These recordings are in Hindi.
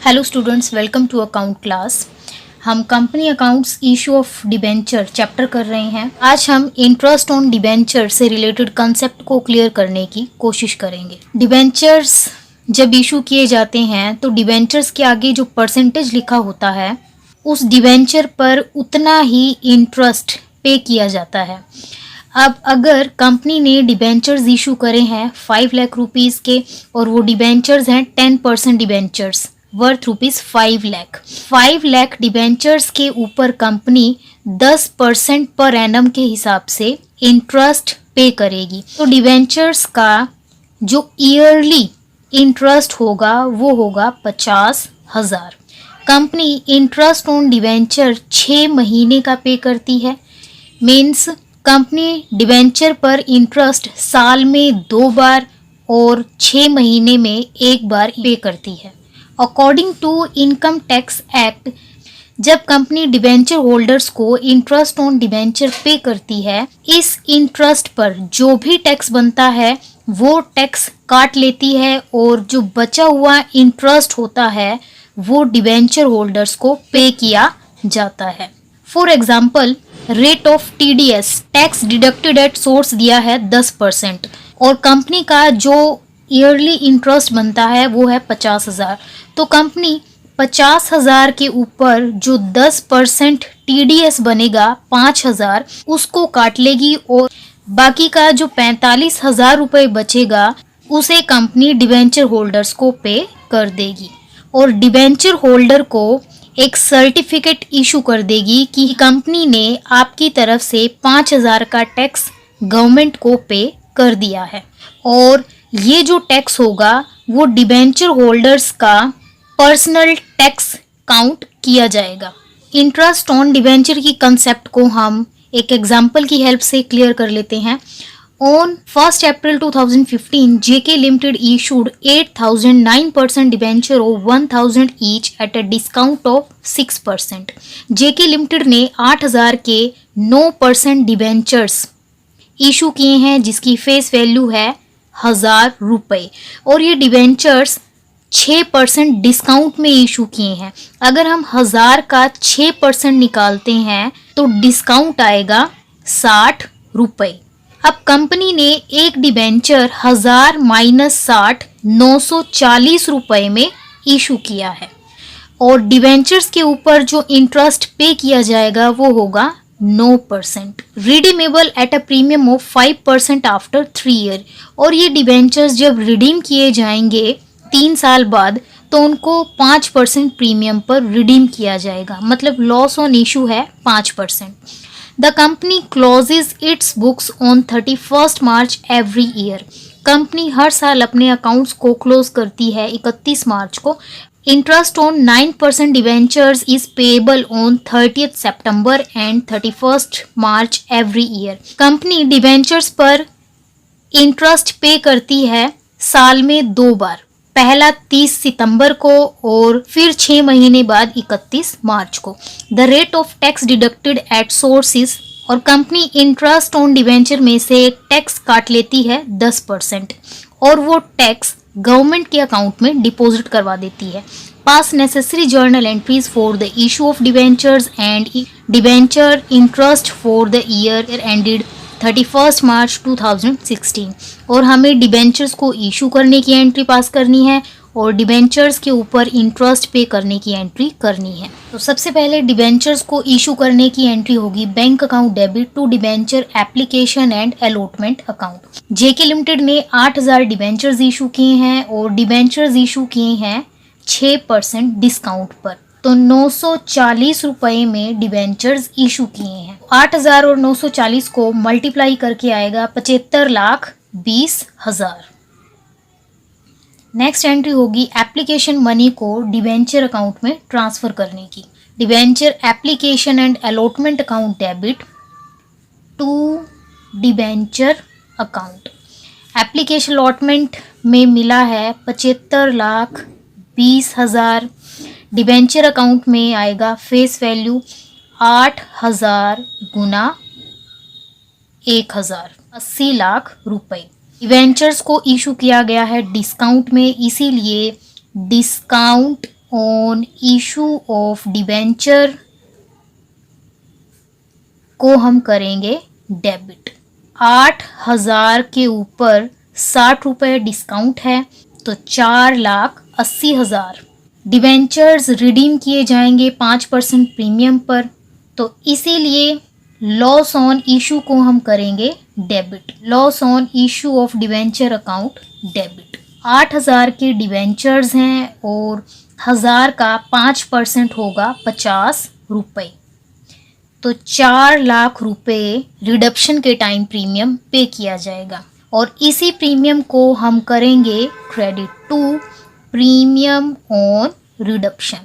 Hello students, welcome to account class. हम company accounts issue of debenture chapter कर रहे हैं। आज हम इंटरेस्ट ऑन डिबेंचर से रिलेटेड कंसेप्ट को क्लियर करने की कोशिश करेंगे। डिबेंचर्स जब इशू किए जाते हैं तो डिबेंचर्स के आगे जो परसेंटेज लिखा होता है उस डिबेंचर पर उतना ही इंटरेस्ट पे किया जाता है। अब अगर कंपनी ने डिबेंचर्स इशू करे हैं 5 लाख रुपीस के और वो डिबेंचर्स हैं 10% डिबेंचर्स वर्थ ₹5 लाख डिबेंचर्स के ऊपर कंपनी 10% पर एनम के हिसाब से इंटरेस्ट पे करेगी। तो डिबेंचर्स का जो ईयरली इंटरेस्ट होगा वो होगा 50,000। कंपनी इंटरेस्ट ऑन डिबेंचर 6 महीने का पे करती है। मीन्स कंपनी डिबेंचर पर इंटरेस्ट साल में 2 बार और 6 महीने में 1 बार पे करती है। According to income tax act, जब कंपनी डिबेंचर होल्डर्स को इंटरेस्ट ऑन डिबेंचर पे करती है, इस इंटरेस्ट पर जो भी टैक्स बनता है वो टैक्स काट लेती है और जो बचा हुआ इंटरेस्ट होता है वो डिबेंचर होल्डर्स को पे किया जाता है। For example, rate of TDS tax deducted at source दिया है 10% और कंपनी का जो ईयरली इंटरेस्ट बनता है वो है 50,000। तो कंपनी 50,000 के ऊपर जो 10% TDS बनेगा 5,000 उसको काट लेगी और बाकी का जो 45,000 रुपये बचेगा उसे कंपनी डिबेंचर होल्डर्स को पे कर देगी और डिबेंचर होल्डर को एक सर्टिफिकेट इशू कर देगी कि कंपनी ने आपकी तरफ से 5,000 का टैक्स गवर्नमेंट को पे कर दिया है और ये जो टैक्स होगा वो डिबेंचर होल्डर्स का पर्सनल टैक्स काउंट किया जाएगा। इंटरेस्ट ऑन डिबेंचर की कंसेप्ट को हम एक एग्जांपल की हेल्प से क्लियर कर लेते हैं। On 1 April 2015, JK Limited issued 8,009% debenture of 1,000 each at a discount of 6%। JK Limited ने 8,000 के 9% डिबेंचर्स इशू किए हैं जिसकी फेस वैल्यू है 1,000 रुपये और ये डिबेंचर्स 6% डिस्काउंट में इशू किए हैं। अगर हम 1,000 का 6% निकालते हैं तो डिस्काउंट आएगा 60 रुपये। अब कंपनी ने एक डिबेंचर 1,000 माइनस 60 940 रुपये में इशू किया है और डिबेंचर्स के ऊपर जो इंटरेस्ट पे किया जाएगा वो होगा 9%, redeemable at a premium of 5% after 3 year. और ये डिबेंचर्स जब रिडीम किए जाएंगे 3 साल बाद तो उनको 5% प्रीमियम पर रिडीम किया जाएगा, मतलब लॉस ऑन इशू है 5%। The company closes its books on 31st March every year. Company हर साल अपने अकाउंट्स को क्लोज करती है 31 मार्च को। Interest on 9% debentures is payable on 30th September and 31st March every year. Company debentures पर इंटरेस्ट पे करती है साल में 2 बार, पहला 30 सितंबर को और फिर 6 महीने बाद 31 मार्च को। The rate of tax deducted at sources, और कंपनी इंटरेस्ट ऑन डिबेंचर में से टैक्स काट लेती है 10% और वो टैक्स गवर्नमेंट के अकाउंट में डिपॉजिट करवा देती है। पास necessary journal entries for the issue of debentures and debenture interest for the year ended 31 मार्च 2016। और हमें डिबेंचर्स को इशू करने की एंट्री पास करनी है और डिबेंचर्स के ऊपर इंटरेस्ट पे करने की एंट्री करनी है। तो सबसे पहले डिबेंचर्स को इशू करने की एंट्री होगी bank account debit to debenture application and allotment account. JK limited ने 8,000 डिबेंचर्स इशू किए हैं और डिबेंचर्स इशू किए हैं 6% डिस्काउंट पर, तो 940 रुपये में डिबेंचर्स इशू किए हैं। 8,000 और 940 को मल्टीप्लाई करके आएगा 75,20,000। नेक्स्ट एंट्री होगी एप्लीकेशन मनी को डिबेंचर अकाउंट में ट्रांसफर करने की। Debenture application and allotment account debit to debenture account. Application allotment में मिला है 75,20,000। डिबेंचर अकाउंट में आएगा फेस वैल्यू 8,000 गुना 1,000, 80 लाख रुपए। डिवेंचर्स को इशू किया गया है डिस्काउंट में, इसीलिए discount on issue of debenture को हम करेंगे डेबिट। 8,000 के ऊपर 60 रुपये डिस्काउंट है तो 4,80,000 डिबेंचर्स रिडीम किए जाएंगे 5% प्रीमियम पर, तो इसीलिए लॉस ऑन इशू को हम करेंगे debit. Loss on issue of debenture account debit. 8,000 के डिबेंचर्स हैं और 1,000 का 5% होगा 50 रुपये, तो 4 लाख रुपए रिडक्शन के टाइम प्रीमियम पे किया जाएगा और इसी प्रीमियम को हम करेंगे credit to premium on reduction.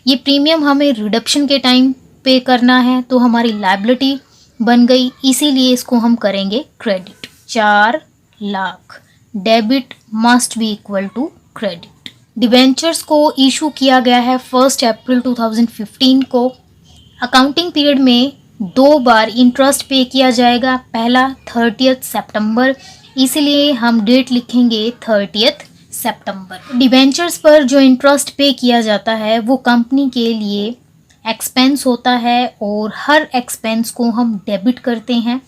ये प्रीमियम हमें रिडक्शन के टाइम पे करना है तो हमारी लायबिलिटी बन गई, इसीलिए इसको हम करेंगे credit. 4 lakh debit must be equal to credit. Debentures को इशू किया गया है 1 अप्रैल 2015 को। अकाउंटिंग पीरियड में 2 बार इंटरेस्ट पे किया जाएगा, पहला 30 सितंबर, इसीलिए हम डेट लिखेंगे 30 सितंबर। डिबेंचर्स पर जो इंटरेस्ट पे किया जाता है वो कंपनी के लिए एक्सपेंस होता है और हर एक्सपेंस को हम डेबिट करते हैं,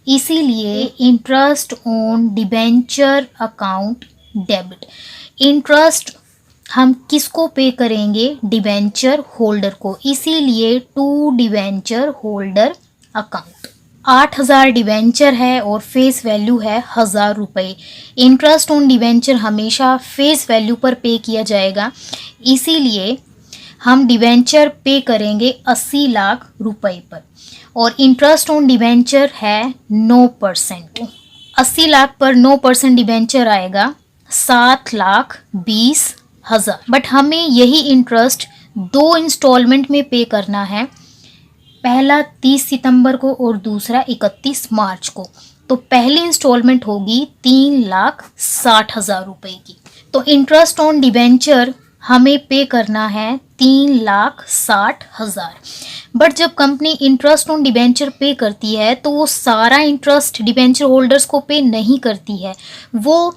इसीलिए interest on debenture account debit. Interest हम किसको पे करेंगे? डिबेंचर होल्डर को, इसीलिए to debenture holder account. 8,000 debenture है और फेस वैल्यू है 1,000 रुपये। इंटरेस्ट ऑन डिबेंचर हमेशा फेस वैल्यू पर पे किया जाएगा, इसीलिए हम डिबेंचर पे करेंगे 80 लाख रुपए पर और इंटरेस्ट ऑन डिबेंचर है 9%। 80 लाख पर 9% डिबेंचर आएगा 7,20,000। बट हमें यही इंटरेस्ट 2 इंस्टॉलमेंट में पे करना है, पहला 30 सितंबर को और दूसरा 31 मार्च को। तो पहली इंस्टॉलमेंट होगी 3,60,000 रुपए की। तो इंटरेस्ट ऑन डिबेंचर हमें पे करना है 3,60,000। बट जब company interest on debenture pay करती है तो वो सारा इंटरेस्ट डिबेंचर होल्डर्स को पे नहीं करती है, वो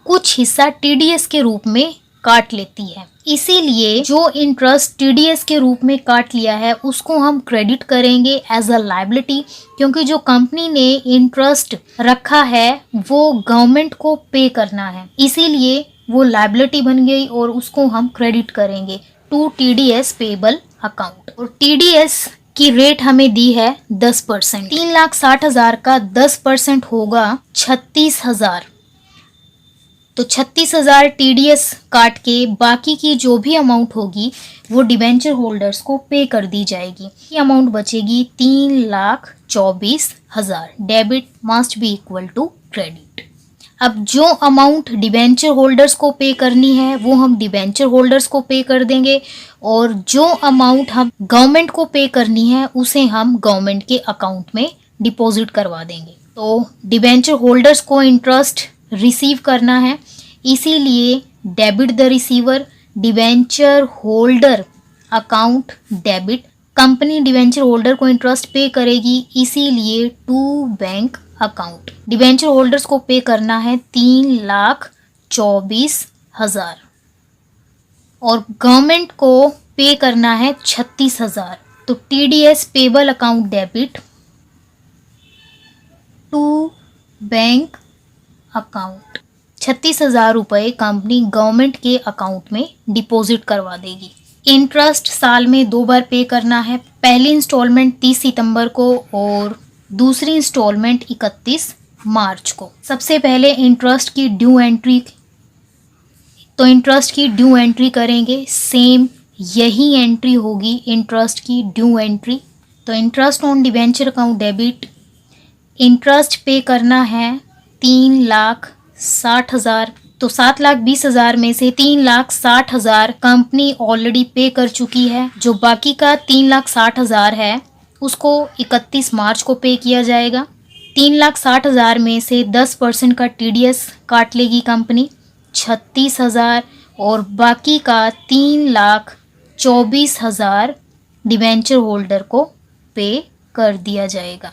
कुछ हिस्सा टीडीएस के रूप में काट लेती है। इसीलिए जो इंटरेस्ट टीडीएस के रूप में काट लिया है उसको हम क्रेडिट करेंगे एज अ लायबिलिटी, क्योंकि जो कंपनी ने इंटरेस्ट रखा है वो गवर्नमेंट को पे करना है, इसीलिए वो लायबिलिटी बन गई और उसको हम क्रेडिट करेंगे टू टीडीएस पेबल अकाउंट। और टीडीएस की रेट हमें दी है 10%। 3,60,000 का 10% होगा 36,000। तो 36,000 टीडीएस काट के बाकी की जो भी अमाउंट होगी वो डिबेंचर होल्डर्स को पे कर दी जाएगी। ये अमाउंट बचेगी 3,24,000। Debit must be equal to credit. अब जो अमाउंट डिबेंचर होल्डर्स को पे करनी है वो हम डिबेंचर होल्डर्स को पे कर देंगे और जो अमाउंट हम गवर्नमेंट को पे करनी है उसे हम गवर्नमेंट के अकाउंट में डिपॉजिट करवा देंगे। तो डिबेंचर होल्डर्स को इंटरेस्ट रिसीव करना है, इसीलिए debit the receiver, debenture holder account debit. Company debenture holder को इंटरेस्ट पे करेगी, इसीलिए to bank account. Debenture holders को पे करना है 3,24,000 और गवर्नमेंट को पे करना है 36,000। तो TDS payable account debit to bank account. 36,000 रुपये कंपनी गवर्नमेंट के अकाउंट में डिपॉजिट करवा देगी। इंटरेस्ट साल में 2 बार पे करना है, पहली इंस्टॉलमेंट 30 सितंबर को और दूसरी इंस्टॉलमेंट 31 मार्च को। सबसे पहले इंटरेस्ट की ड्यू एंट्री, तो इंटरेस्ट की ड्यू एंट्री करेंगे, सेम यही एंट्री होगी इंटरेस्ट की ड्यू एंट्री। तो interest on debenture account debit, interest पे करना है 3,60,000। तो 7,20,000 में से 3,60,000 कंपनी ऑलरेडी पे कर चुकी है। जो बाकी का 3,60,000 है उसको 31 मार्च को पे किया जाएगा। 3,60,000 में से 10% का टीडीएस काट लेगी कंपनी 36,000 और बाकी का 3,24,000 डिबेंचर होल्डर को पे कर दिया जाएगा।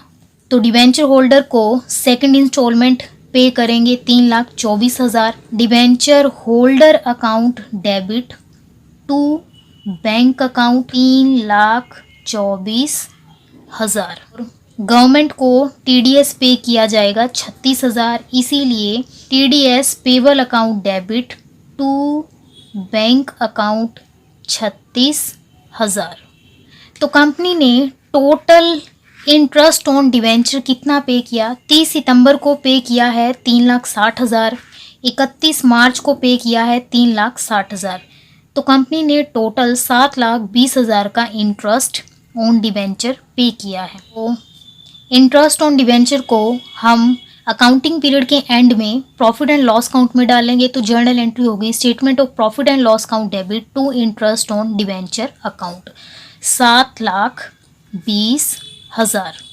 तो डिबेंचर होल्डर को सेकंड इंस्टॉलमेंट पे करेंगे 3,24,000। Debenture holder account debit to bank account 3,24,000। Government को टीडीएस पे किया जाएगा 36,000, इसीलिए TDS payable account debit to bank account 36,000। तो कंपनी ने टोटल इंटरेस्ट ऑन डिवेंचर कितना पे किया? 30 सितंबर को पे किया है 3,60,000, 31 मार्च को पे किया है 3,60,000। तो कंपनी ने टोटल 7,20,000 का इंटरेस्ट ऑन डिवेंचर पे किया है। तो इंटरेस्ट ऑन डिवेंचर को हम अकाउंटिंग पीरियड के एंड में प्रॉफिट एंड लॉस अकाउंट में डालेंगे। तो जर्नल एंट्री होगी statement of profit and loss account debit to interest on debenture account 7,20,000।